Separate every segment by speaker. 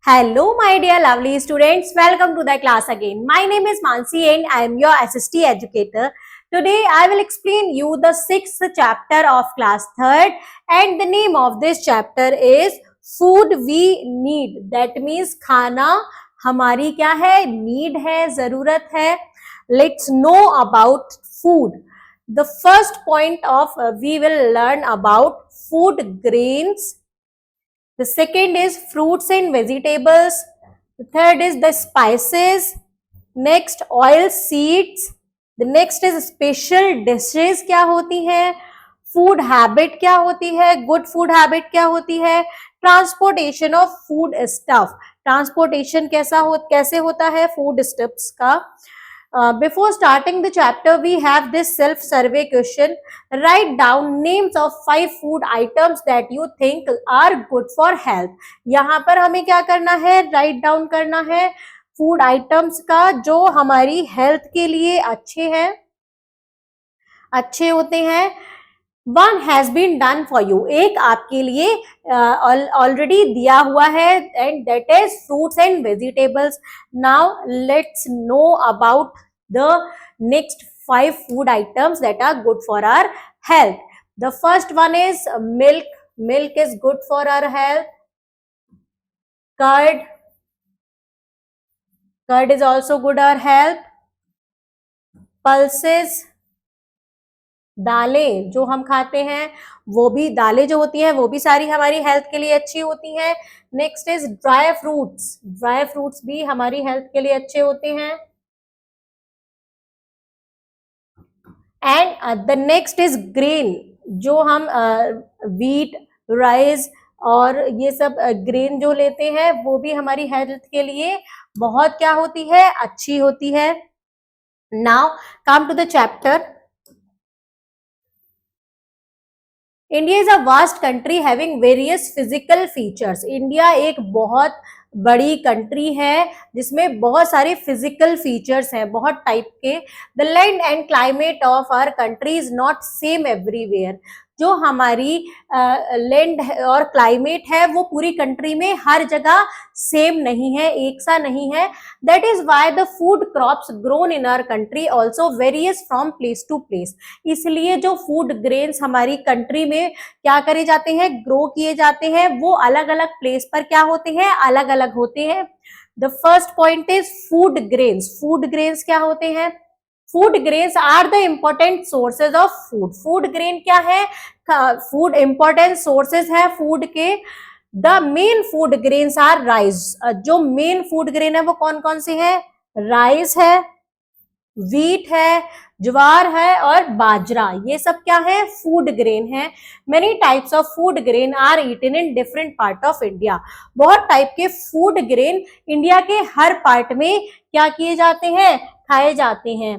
Speaker 1: Hello, my dear lovely students. Welcome to the class again. My name is Mansi and I am your SST educator. Today, I will explain you the sixth chapter of class 3rd and the name of this chapter is Food We Need. That means खाना हमारी क्या है? Need है, जरूरत है. Let's know about food. The first point of we will learn about food grains. The second is fruits and vegetables. The third is the spices. Next oil seeds. The next is special dishes क्या होती हैं, food habit क्या होती है, good food habit क्या होती है, transportation of food stuff, transportation कैसे होता है फूड स्टफ्स का. Before starting the chapter, we have this self-survey question. Write down names of 5 food items that you think are good for health. यहाँ पर हमें क्या करना है, राइट डाउन करना है फूड आइटम्स का जो हमारी हेल्थ के लिए अच्छे होते हैं. One has been done for you. एक आपके लिए ऑलरेडी दिया हुआ है and that is fruits and vegetables. Now let's know about the next 5 food items that are good for our health. The first one is milk. Milk is good for our health. Curd. Curd is also good for our health. Pulses. दालें जो हम खाते हैं वो भी, दालें जो होती हैं वो भी सारी हमारी हेल्थ के लिए अच्छी होती हैं. Next is dry fruits. Dry fruits भी हमारी हेल्थ के लिए अच्छे होते हैं. And the next is grain. जो हम व्हीट, राइस और ये सब ग्रेन जो लेते हैं वो भी हमारी हेल्थ के लिए बहुत क्या होती है, अच्छी होती है. Now come to the chapter. India is a vast country having various physical features. India एक बहुत बड़ी कंट्री है जिसमें बहुत सारे फिजिकल फीचर्स हैं, बहुत टाइप के. The land and climate of our country is not same everywhere. जो हमारी लैंड और क्लाइमेट है वो पूरी कंट्री में हर जगह सेम नहीं है, एक सा नहीं है. That is why the food crops grown in our country also various from place to place. इसलिए जो फूड ग्रेन्स हमारी कंट्री में क्या करे जाते हैं, ग्रो किए जाते हैं, वो अलग अलग प्लेस पर क्या होते हैं, अलग अलग होते हैं. The first point is food grains. Food grains क्या होते हैं? Food grains are the important sources of food. Food grain क्या है? फूड इंपॉर्टेंट सोर्सेज है फूड के. The main food grains are rice. जो मेन फूड ग्रेन है वो कौन कौन से है? राइस है, व्हीट है, ज्वार है और बाजरा. ये सब क्या है? फूड ग्रेन है. Many types of food grain are eaten in different part of India. बहुत टाइप के फूड ग्रेन इंडिया के हर पार्ट में क्या किए जाते हैं, खाए जाते हैं.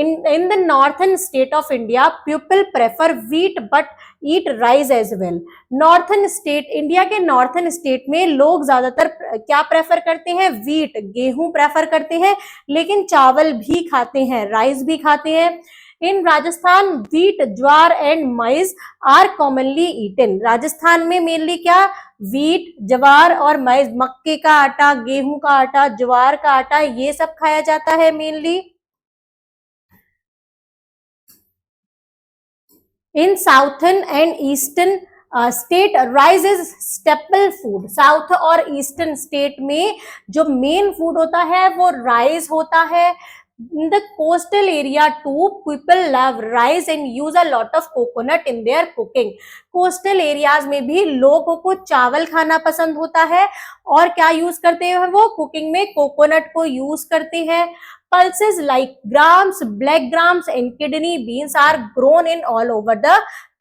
Speaker 1: In the northern state of India, people prefer wheat but eat rice as well. Northern state, India के नॉर्थन स्टेट में लोग ज्यादातर क्या प्रेफर करते हैं? व्हीट, गेहूं प्रेफर करते हैं, लेकिन चावल भी खाते हैं, राइस भी खाते हैं. In Rajasthan wheat, jowar and maize are commonly eaten. Rajasthan में मेनली क्या? व्हीट, ज्वार और माइज, मक्के का आटा, गेहूं का आटा, ज्वार का आटा, ये सब खाया जाता है mainly. In southern and eastern state, rice is staple food. South और ईस्टर्न स्टेट में जो मेन फूड होता है वो राइस होता है. In the coastal area too, people love rice and use a lot of coconut in their cooking. Coastal areas में भी लोगों को चावल खाना पसंद होता है और क्या यूज करते हैं वो? कुकिंग में कोकोनट को यूज करते हैं. Pulses like grams, black grams and kidney beans are grown in all over the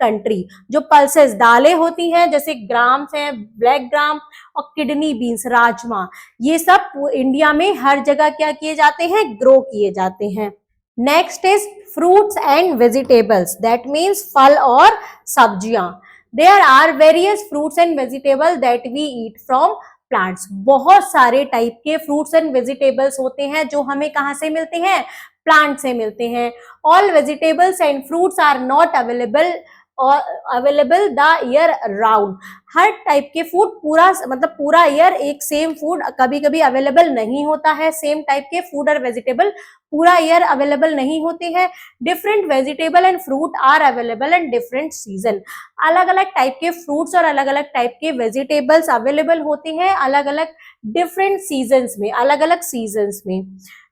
Speaker 1: country. जो pulses दालें होती हैं जैसे ग्राम्स हैं, ब्लैक ग्राम और किडनी बीन्स, राजमा, ये सब इंडिया में हर जगह क्या किए जाते हैं, ग्रो किए जाते हैं. Next is fruits and vegetables. That means फल और सब्जियां. There are various fruits and vegetable that we eat from plants. बहुत सारे टाइप के फ्रूट्स एंड वेजिटेबल्स होते हैं जो हमें कहाँ से मिलते हैं? प्लांट से मिलते हैं. All vegetables and fruits are not available available the year round. हर टाइप के फूड पूरा मतलब पूरा ईयर एक सेम फूड कभी कभी अवेलेबल नहीं होता है, सेम टाइप के फूड और वेजिटेबल पूरा ईयर अवेलेबल नहीं होते हैं। Different vegetable and fruit are available in different season. अलग अलग टाइप के फ्रूट्स और अलग अलग टाइप के वेजिटेबल्स अवेलेबल होते हैं अलग अलग डिफरेंट सीजन्स में, अलग अलग सीजन्स में।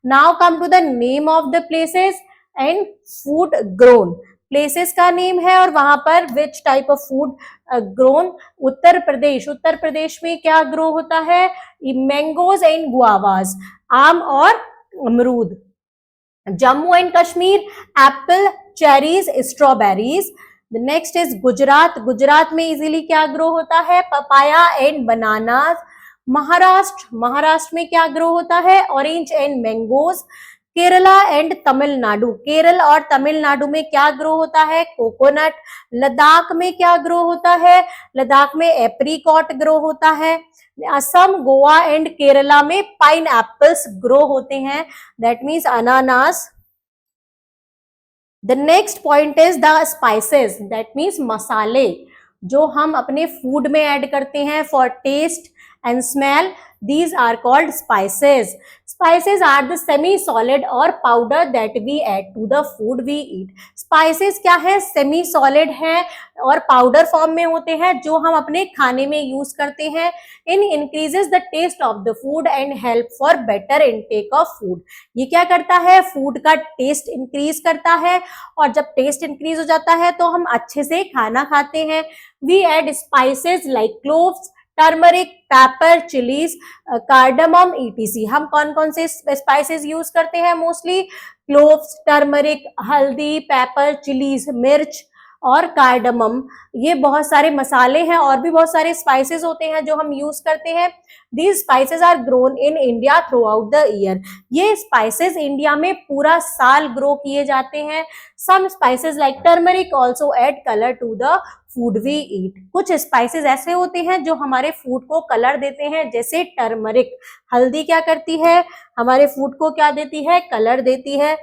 Speaker 1: Now come to the name of the places and food grown. Places का नेम है और वहां पर which type of food grown. Uttar Pradesh, Uttar Pradesh में क्या ग्रो होता है? मैंगोज एंड गुआवाज, आम और अमरूद। Jammu and Kashmir, Apple, cherries, strawberries. The next is Gujarat, Gujarat में इजीली क्या ग्रो होता है? Papaya and bananas. Maharashtra, Maharashtra में क्या ग्रो होता है? Orange and mangoes. Kerala and Tamil Nadu, Kerala और तमिलनाडु में क्या ग्रो होता है? कोकोनट। लद्दाख में क्या ग्रो होता है? लद्दाख में एप्रीकॉट ग्रो होता है। असम, गोवा एंड केरला में पाइन एप्पल्स ग्रो होते हैं, दैट मीन्स अनानास। The next point is the spices, that means मसाले जो हम अपने फूड में ऐड करते हैं for taste and smell, these are called spices. Spices are the semi solid or powder that we add to the food we eat. Spices क्या है? semi solid है और powder form में होते हैं जो हम अपने खाने में यूज करते हैं। In increases the taste of the food and help for better intake of food. ये क्या करता है? फूड का टेस्ट इंक्रीज करता है और जब टेस्ट इंक्रीज हो जाता है तो हम अच्छे से खाना खाते हैं। We add spices like cloves, turmeric, paper, chillies, cardamom, etc. हम कौन कौन से स्पाइसेस यूज करते हैं? मोस्टली क्लोव्स, टर्मरिक, हल्दी, पेपर, चिलीज, मिर्च और कार्डमम। ये बहुत सारे मसाले हैं और भी बहुत सारे स्पाइसेस होते हैं जो हम यूज करते हैं। These spices are grown in India throughout the year. ये स्पाइसेस इंडिया में पूरा साल ग्रो किए जाते हैं। Some spices like turmeric also add color to the food we eat. कुछ स्पाइसेस ऐसे होते हैं जो हमारे फूड को कलर देते हैं, जैसे टर्मरिक। हल्दी क्या करती है? हमारे फूड को क्या देती है? कलर देती है।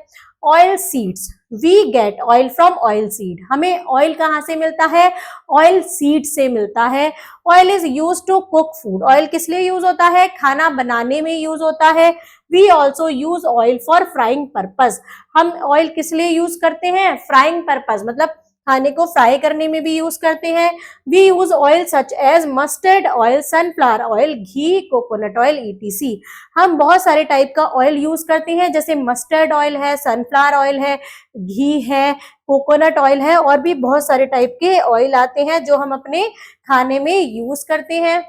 Speaker 1: Oil seeds, we get oil from oil seed. हमें ऑयल कहाँ से मिलता है? ऑयल सीड से मिलता है। Oil is use to cook food. Oil किस लिए यूज होता है? खाना बनाने में यूज होता है। We also use oil for frying purpose. हम ऑयल किस लिए यूज करते हैं? फ्राइंग पर्पज, मतलब खाने को फ्राई करने में भी यूज करते हैं। We use oil such as mustard oil, sunflower oil, ghee, coconut oil, ETC. हम बहुत सारे टाइप का ऑयल यूज करते हैं, जैसे मस्टर्ड ऑयल है, सनफ्लावर ऑयल है, घी है, कोकोनट ऑयल है और भी बहुत सारे टाइप के ऑयल आते हैं जो हम अपने खाने में यूज करते हैं।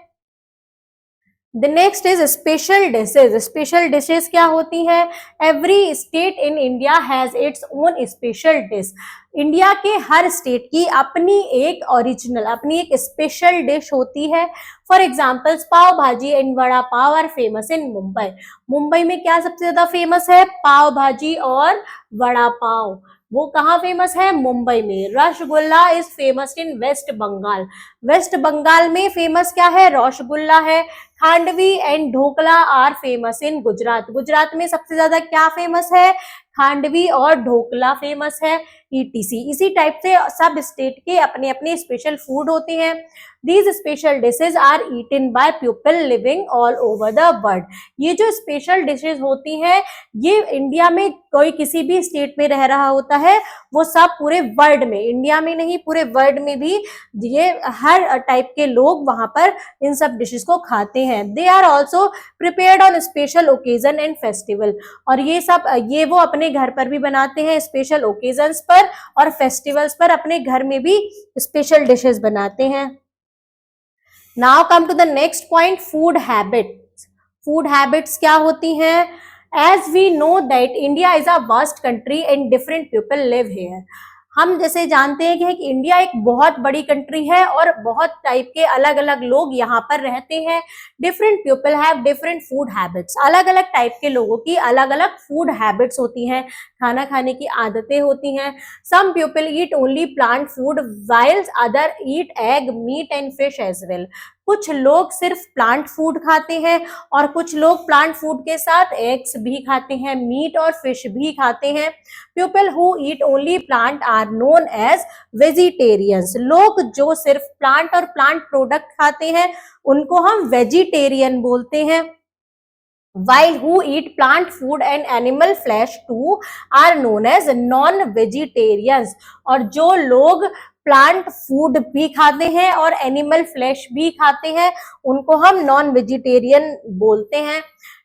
Speaker 1: The next is special dishes. Special dishes क्या होती हैं? Every state in India has its own special dish. India के हर स्टेट की अपनी एक ओरिजिनल, अपनी एक स्पेशल डिश होती है। For examples, pav bhaji and vada pav are famous in Mumbai. Mumbai में क्या सबसे ज्यादा फेमस है? पाव भाजी और वड़ा पाव। वो कहाँ फेमस है? मुंबई में। Rasgulla is famous in waste Bengal. West Bengal में फेमस क्या है? रसगुल्ला है। Khandvi and dhokla are famous in Gujarat. Gujarat में सबसे ज्यादा क्या फेमस है? खांडवी और ढोकला फेमस है, ईटीसी। इसी टाइप से सब स्टेट के अपने अपने स्पेशल फूड होते हैं। These special dishes are eaten by people living all over the world. ये जो स्पेशल डिशेज होती हैं ये इंडिया में कोई किसी भी स्टेट में रह रहा होता है, वो सब पूरे वर्ल्ड में, इंडिया में नहीं पूरे वर्ल्ड में भी ये हर टाइप के लोग वहां पर इन सब डिशेज को खाते हैं। They are also prepared on special occasion and festival. और ये वो अपने घर पर भी बनाते हैं स्पेशल ओकेजन्स पर और फेस्टिवल्स पर अपने घर में भी स्पेशल डिशेज बनाते हैं। Now come to the next point, food habits. Food habits क्या होती हैं? As we know that India is a vast country and different people live here. हम जैसे जानते हैं कि इंडिया एक बहुत बड़ी कंट्री है और बहुत टाइप के अलग अलग लोग यहाँ पर रहते हैं। Different people have different food habits. अलग अलग टाइप के लोगों की अलग अलग फूड हैबिट्स होती हैं, खाना खाने की आदतें होती हैं। Some people eat only plant food whiles other eat egg, meat and fish as well. कुछ लोग सिर्फ प्लांट फूड खाते हैं और कुछ लोग प्लांट फूड के साथ एग्स भी खाते हैं, मीट और फिश भी खाते हैं। People who eat only plant are known as vegetarians. लोग जो सिर्फ प्लांट और प्लांट प्रोडक्ट खाते हैं उनको हम वेजिटेरियन बोलते हैं। while who eat plant food and animal flesh too are known as non-vegetarians। और जो लोग प्लांट फूड भी खाते हैं और एनिमल फ्लैश भी खाते हैं उनको हम नॉन वेजिटेरियन बोलते हैं।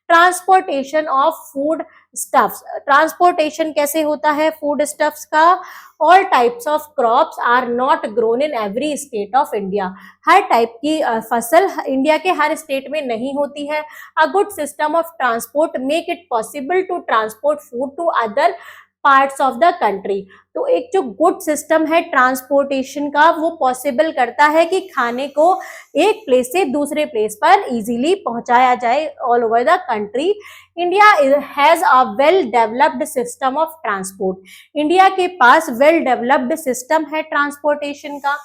Speaker 1: Transportation of food stuffs, transportation कैसे होता है फूड स्टफ्स का? All types of crops are not grown in every state of India. हर टाइप की फसल इंडिया के हर स्टेट में नहीं होती है। A good system of transport make it possible to transport food to other parts of the country. तो एक जो गुड सिस्टम है ट्रांसपोर्टेशन का वो पॉसिबल करता है कि खाने को एक प्लेस से दूसरे प्लेस पर इजीली पहुंचाया जाए all over the country. India has a well developed system of transport. India के पास वेल डेवलप्ड सिस्टम है ट्रांसपोर्टेशन का।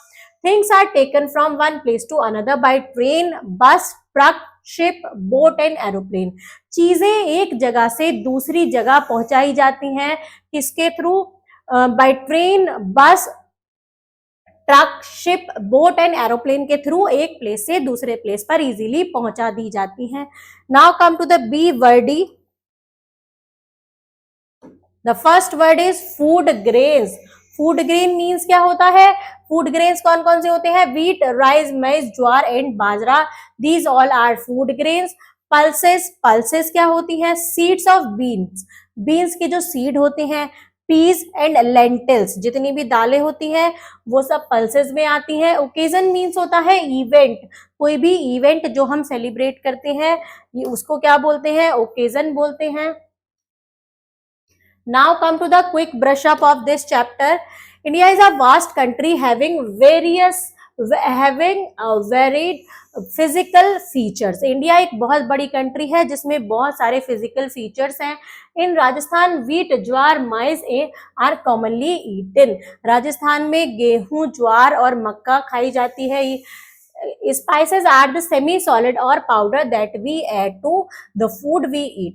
Speaker 1: Things are taken from one place to another by train, bus, truck, ship, boat and aeroplane. चीजें एक जगह से दूसरी जगह पहुंचाई जाती हैं किसके through? By train, bus, truck, ship, boat and aeroplane के थ्रू एक प्लेस से दूसरे प्लेस पर इजीली पहुंचा दी जाती हैं। Now come to the B wordy. The first word is food grains. Food grain means क्या होता है? फूड ग्रेन्स कौन कौन से होते हैं? Wheat, rice, maize, jowar and bajra, these all are food grains. Pulses, pulses क्या होती है? सीड्स ऑफ बीन्स, बीन्स के जो सीड होते हैं। पीस एंड लेंटिल्स, जितनी भी दालें होती हैं वो सब पल्सेस में आती हैं। ओकेजन मीन्स होता है इवेंट, कोई भी इवेंट जो हम सेलिब्रेट करते हैं ये उसको क्या बोलते हैं? ओकेजन बोलते हैं। Now come to the quick brush up of this chapter. India is a vast country having varied physical features. India एक बहुत बड़ी कंट्री है जिसमें बहुत सारे फिजिकल फीचर्स हैं। In Rajasthan wheat, jowar, maize are commonly eaten. Rajasthan में गेहूं, ज्वार और मक्का खाई जाती है। Spices are the semi-solid or powder that we add to the food we eat.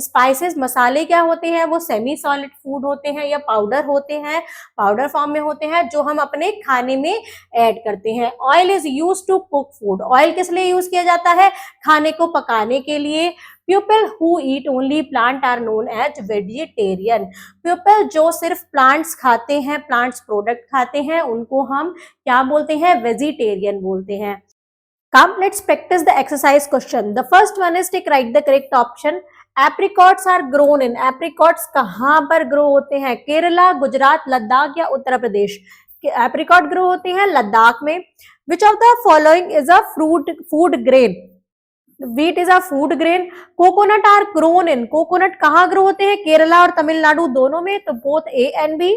Speaker 1: Spices मसाले क्या होते हैं? वो सेमी सॉलिड फूड होते हैं या पाउडर होते हैं, पाउडर फॉर्म में होते हैं जो हम अपने खाने में ऐड करते हैं। Oil is use to cook food. Oil किस लिए यूज किया जाता है? खाने को पकाने के लिए। People who eat only plant are known as vegetarian. People जो सिर्फ प्लांट्स खाते हैं, प्लांट्स प्रोडक्ट खाते हैं उनको हम क्या बोलते हैं? वेजिटेरियन बोलते हैं। Come, let's practice the exercise question. The first one is take write the correct option. Apricots are grown in. Apricots कहाँ पर ग्रो होते हैं? केरला, गुजरात, लद्दाख या उत्तर प्रदेश? एप्रिकॉट ग्रो होते हैं लद्दाख में। Which of the following is a food grain? Wheat is a food grain. Coconut are grown in. Coconut कहाँ grow होते हैं? केरला और तमिलनाडु दोनों में, तो both A and B.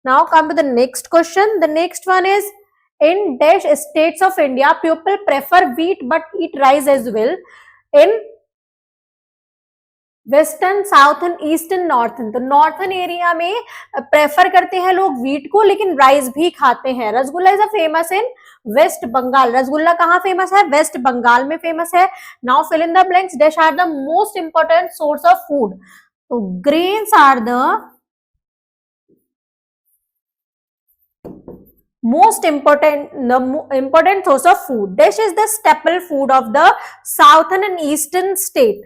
Speaker 1: Now come to the next question. The next one is in dash states of India people prefer wheat but eat rice as well. In western, southern, eastern, northern. तो northern area में prefer करते हैं लोग wheat को लेकिन rice भी खाते हैं। Rasgulla is a famous in waste Bengal. Rasgulla कहाँ फेमस है? वेस्ट बंगाल में फेमस है। Now fill in the blanks. Dash are the most important source of food. तो grains are the most important source of food. Dash is the staple food of the southern and eastern state.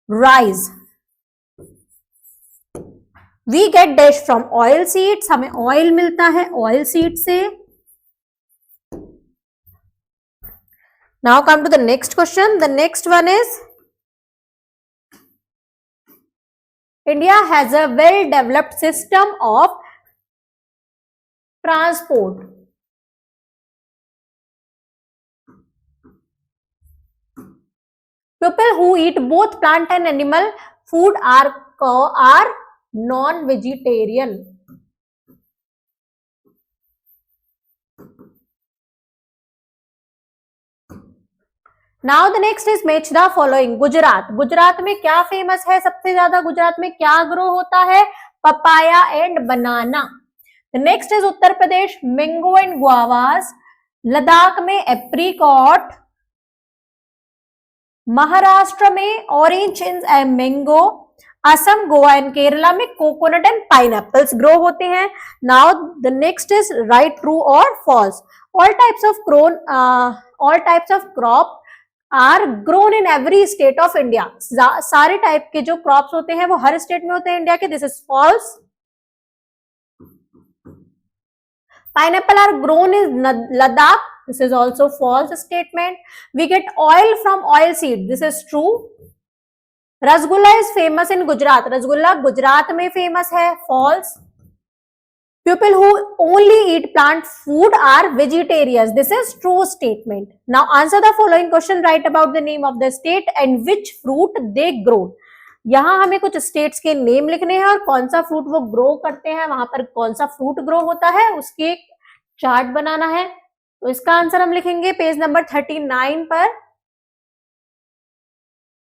Speaker 1: Rice. We get dash from oil seeds. हमें oil मिलता है oil seed से। Now come to the next question. The next one is India has a well developed system of transport. People who eat both plant and animal food are non-vegetarian. Now the next is match the following. Gujarat, Gujarat में क्या famous है सबसे ज्यादा? गुजरात में क्या grow होता है? Papaya and banana. Next is Uttar Pradesh, mango and guavas. Ladakh में एप्रिकॉट, महाराष्ट्र में orange and mango, Assam, Goa and Kerala में कोकोनट एंड पाइनएप्पल्स ग्रो होते हैं। Now the next is right, true और false. All types of crop are grown in every state of India. सारे type के जो crops होते हैं वो हर स्टेट में होते हैं इंडिया के। This is false. Pineapple are grown in Ladakh. This is also false statement. We get oil from oil seed. This is true. Rasgulla is famous in Gujarat. Rasgulla Gujarat में famous है. False. People who only eat plant food are vegetarians. This is true statement. Now answer the following question. Write about the name of the state and which fruit they grow. यहाँ हमें कुछ states के name लिखने हैं और कौन सा fruit वो ग्रो करते हैं, वहां पर कौन सा फ्रूट ग्रो होता है, उसके एक चार्ट बनाना है। तो इसका आंसर हम लिखेंगे पेज नंबर 39 पर।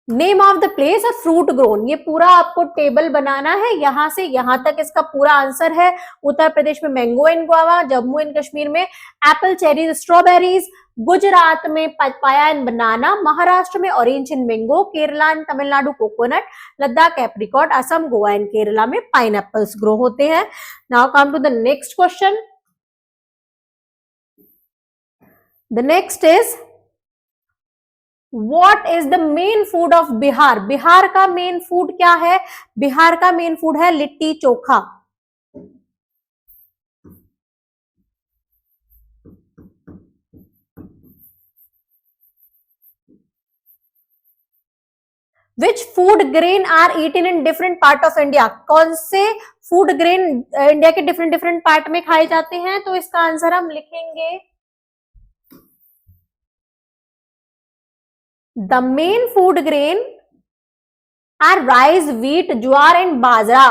Speaker 1: नेम ऑफ द प्लेस और फ्रूट ग्रोन, ये पूरा आपको टेबल बनाना है, यहां से यहां तक इसका पूरा आंसर है। उत्तर प्रदेश में mango and guava, Jammu and Kashmir में एप्पल, चेरीज, स्ट्रॉबेरीज, गुजरात में पपाया एंड बनाना, महाराष्ट्र में orange and mango, Kerala and Tamil Nadu coconut, Ladakh apricot, Assam, Goa and Kerala में पाइनएप्पल्स ग्रो होते हैं। Now come to the next question. The next is What is the main food of Bihar? Bihar का main food क्या है? बिहार का main food है litti chokha. Which food grain are eaten in different part of India? कौन से food grain India के different different part में खाए जाते हैं? तो इसका आंसर हम लिखेंगे The main food grain are rice, wheat, jowar and bajra.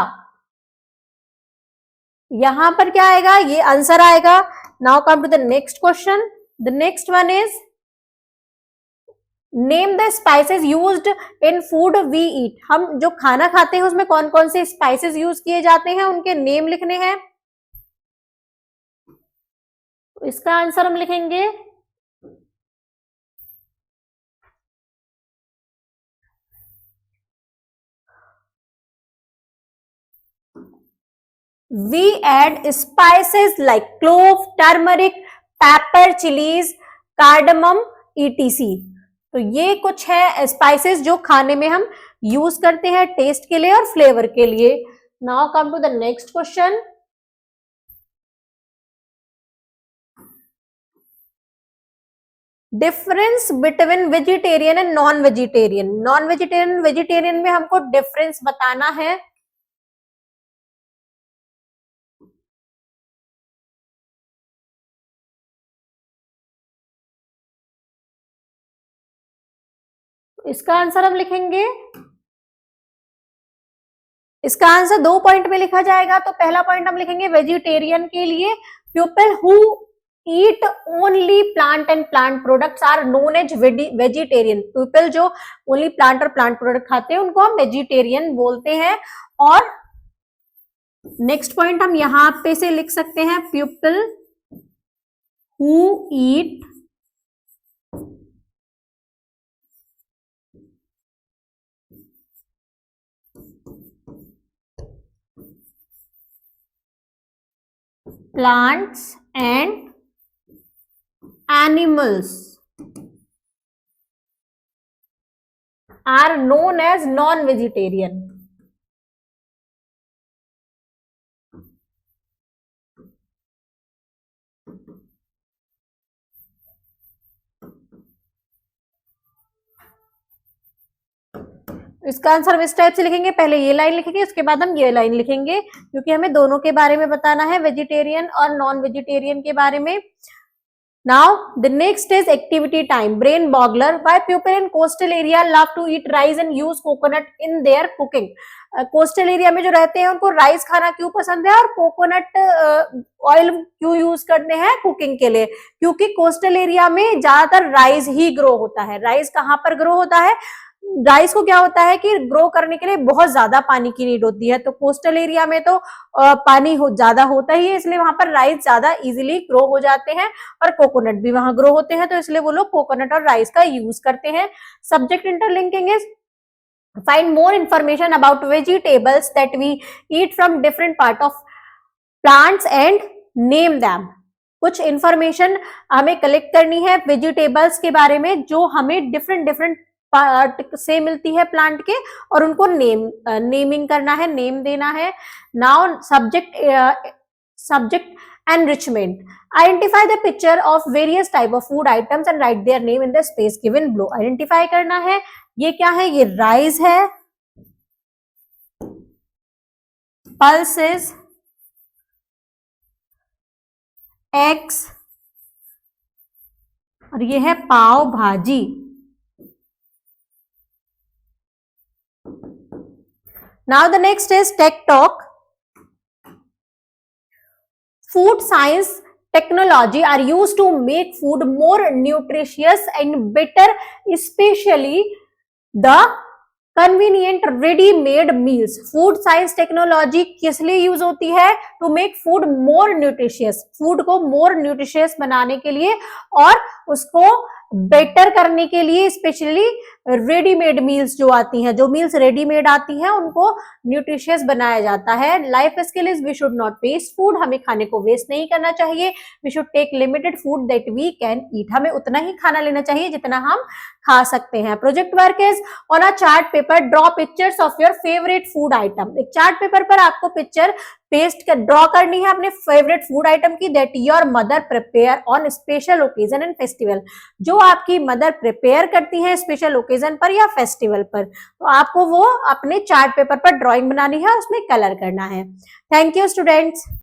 Speaker 1: यहां पर क्या आएगा? ये आंसर आएगा। Now come to the next question. The next one is name the spices used in food we eat. हम जो खाना खाते हैं उसमें कौन कौन से स्पाइसेस यूज किए जाते हैं, उनके नेम लिखने हैं। इसका आंसर हम लिखेंगे We add spices like clove, turmeric, pepper, chilies, cardamom, etc. तो ये कुछ है स्पाइसेस जो खाने में हम यूज करते हैं टेस्ट के लिए और फ्लेवर के लिए। Now come to the next question. Difference between vegetarian and non vegetarian. Non vegetarian vegetarian में हमको डिफरेंस बताना है। इसका आंसर हम लिखेंगे, इसका आंसर 2 पॉइंट में लिखा जाएगा। तो पहला पॉइंट हम लिखेंगे वेजिटेरियन के लिए, people who eat only plant and plant products are known as vegetarian. People जो ओनली प्लांट और प्लांट प्रोडक्ट खाते हैं उनको हम वेजिटेरियन बोलते हैं। और नेक्स्ट पॉइंट हम यहां पे से लिख सकते हैं, people who eat plants and animals are known as non-vegetarian. इसका आंसर हम इस टाइप से लिखेंगे, पहले ये लाइन लिखेंगे उसके बाद हम ये लाइन लिखेंगे, क्योंकि हमें दोनों के बारे में बताना है, वेजिटेरियन और नॉन वेजिटेरियन के बारे में। Now the next is activity time, brain boggler. Why people in coastal area love to eat rice and use coconut in their cooking. Coastal area में जो रहते हैं उनको राइस खाना क्यों पसंद है और कोकोनट ऑयल क्यों यूज करते हैं कुकिंग के लिए? क्योंकि कोस्टल एरिया में ज्यादातर राइस ही ग्रो होता है। राइस कहाँ पर ग्रो होता है? राइस को क्या होता है कि ग्रो करने के लिए बहुत ज्यादा पानी की नीड होती है, तो कोस्टल एरिया में तो पानी ज्यादा होता ही है, इसलिए वहां पर राइस ज्यादा इजीली ग्रो हो जाते हैं, और कोकोनट भी वहां ग्रो होते हैं, तो इसलिए वो लोग कोकोनट और राइस का यूज करते हैं। Subject interlinking is find more information about vegetables that we eat from different part of plants and name them। कुछ इंफॉर्मेशन हमें कलेक्ट करनी है वेजिटेबल्स के बारे में जो हमें डिफरेंट डिफरेंट पार्ट से मिलती है प्लांट के, और उनको नेमिंग करना है, नेम देना है। Now subject enrichment, identify the picture of various type of food items and write their name in the space given below। Identify करना है, ये क्या है, ये राइस है, पल्सेस, एग्स, और ये है pav bhaji. Now the next is tech talk. Food science technology are used to make food more nutritious and better, especially the convenient ready-made meals। Food science technology किस लिए यूज होती है? To make food more nutritious, food को more nutritious बनाने के लिए और उसको बेटर करने के लिए, स्पेशली रेडीमेड मील्स जो आती हैं, जो मील्स रेडीमेड आती हैं उनको न्यूट्रिशियस बनाया जाता है। Life skill is we should not waste food, हमें खाने को वेस्ट नहीं करना चाहिए। We should take limited food that we can eat, हमें उतना ही खाना लेना चाहिए जितना हम खा सकते हैं। Project work is on a chart paper draw pictures of your favourite food item. एक चार्ट पेपर पर आपको पिक्चर पेस्ट कर ड्रॉ करनी है अपने फेवरेट फूड आइटम की, that your mother prepare on special occasion and festival, जो आपकी मदर प्रिपेयर करती है स्पेशल ओकेजन पर या फेस्टिवल पर, तो आपको वो अपने चार्ट पेपर पर ड्राइंग बनानी है और उसमें कलर करना है। Thank you students.